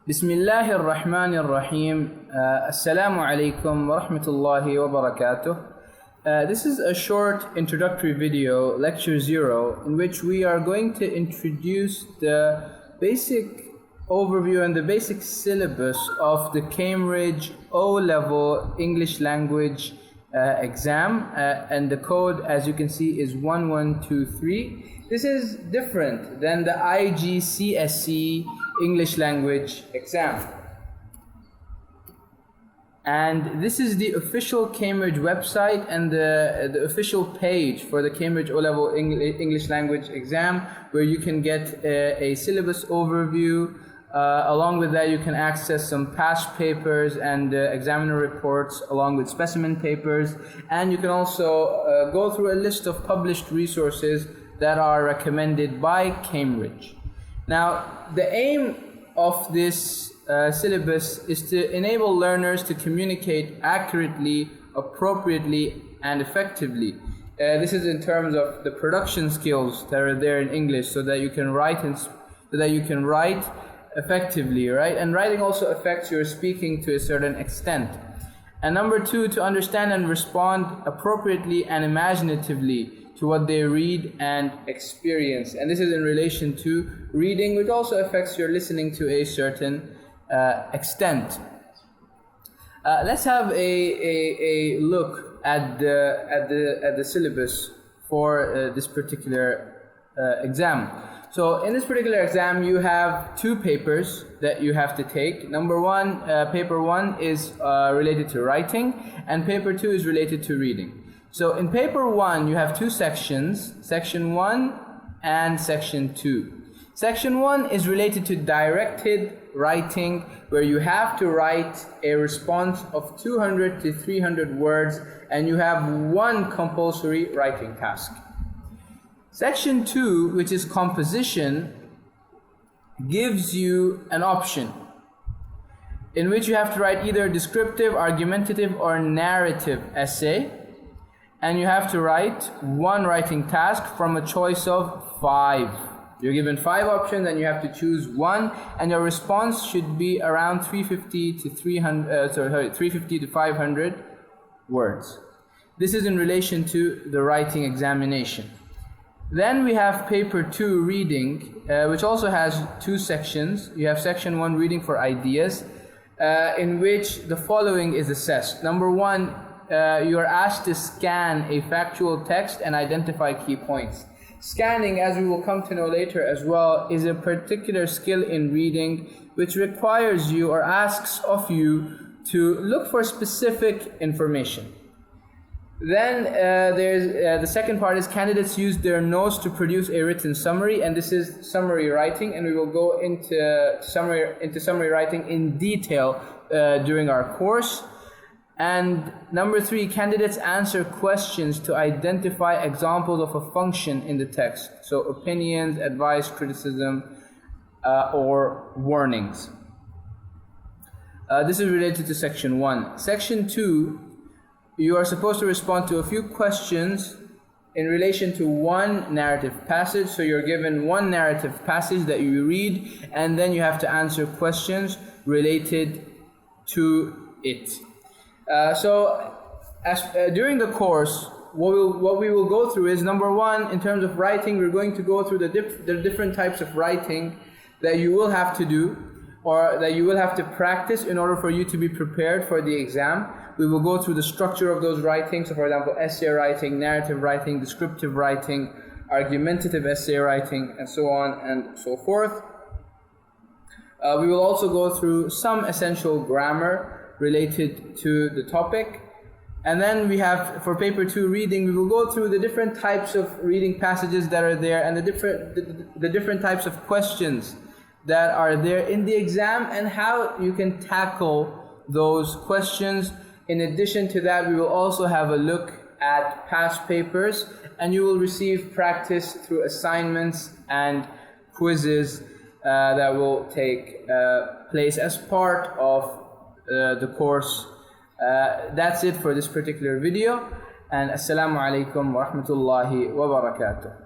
Bismillahir Rahmanir Rahim. Assalamu alaikum wa rahmatullahi wa barakatuh. This is a short introductory video, lecture 0, in which we are going to introduce the basic overview and the basic syllabus of the Cambridge O-level English language exam, and the code, as you can see, is 1123. This is different than the IGCSE English language exam. And this is the official Cambridge website and the official page for the Cambridge O-level English language exam, where you can get a syllabus overview. Along with that, you can access some past papers and examiner reports along with specimen papers. And you can also go through a list of published resources that are recommended by Cambridge. Now, the aim of this syllabus is to enable learners to communicate accurately, appropriately, and effectively. This is in terms of the production skills that are there in English, so that you can write effectively, right? And writing also affects your speaking to a certain extent. And number 2, to understand and respond appropriately and imaginatively to what they read and experience. And this is in relation to reading, which also affects your listening to a certain extent. Let's have a look at the syllabus for this particular exam. So in this particular exam, you have 2 papers that you have to take. Number 1, paper 1 is related to writing, and paper 2 is related to reading. So in paper 1, you have 2 sections, section 1 and section 2. Section 1 is related to directed writing, where you have to write a response of 200 to 300 words, and you have 1 compulsory writing task. Section 2, which is composition, gives you an option in which you have to write either a descriptive, argumentative, or narrative essay. And you have to write 1 writing task from a choice of 5. You're given 5 options and you have to choose 1, and your response should be around 350 to 500 words. This is in relation to the writing examination. Then we have paper 2, reading, which also has 2 sections. You have section 1, reading for ideas, in which the following is assessed. Number 1, you are asked to scan a factual text and identify key points. Scanning, as we will come to know later as well, is a particular skill in reading which requires you or asks of you to look for specific information. Then there's the second part is candidates use their notes to produce a written summary, and this is summary writing, and we will go into summary writing in detail during our course. And number 3, candidates answer questions to identify examples of a function in the text, so opinions, advice, criticism, or warnings. This is related to section 1. Section 2, you are supposed to respond to a few questions in relation to 1 narrative passage. So you're given 1 narrative passage that you read, and then you have to answer questions related to it. During the course, what we will go through is, number 1, in terms of writing, we're going to go through the different types of writing that you will have to do, or that you will have to practice in order for you to be prepared for the exam. We will go through the structure of those writings, so for example, essay writing, narrative writing, descriptive writing, argumentative essay writing, and so on and so forth. We will also go through some essential grammar related to the topic. And then we have, for paper 2 reading, we will go through the different types of reading passages that are there, and the different types of questions that are there in the exam, and how you can tackle those questions. In addition to that, we will also have a look at past papers, and you will receive practice through assignments and quizzes that will take place as part of the course. That's it for this particular video, and assalamu alaikum wa rahmatullahi wa barakatuh.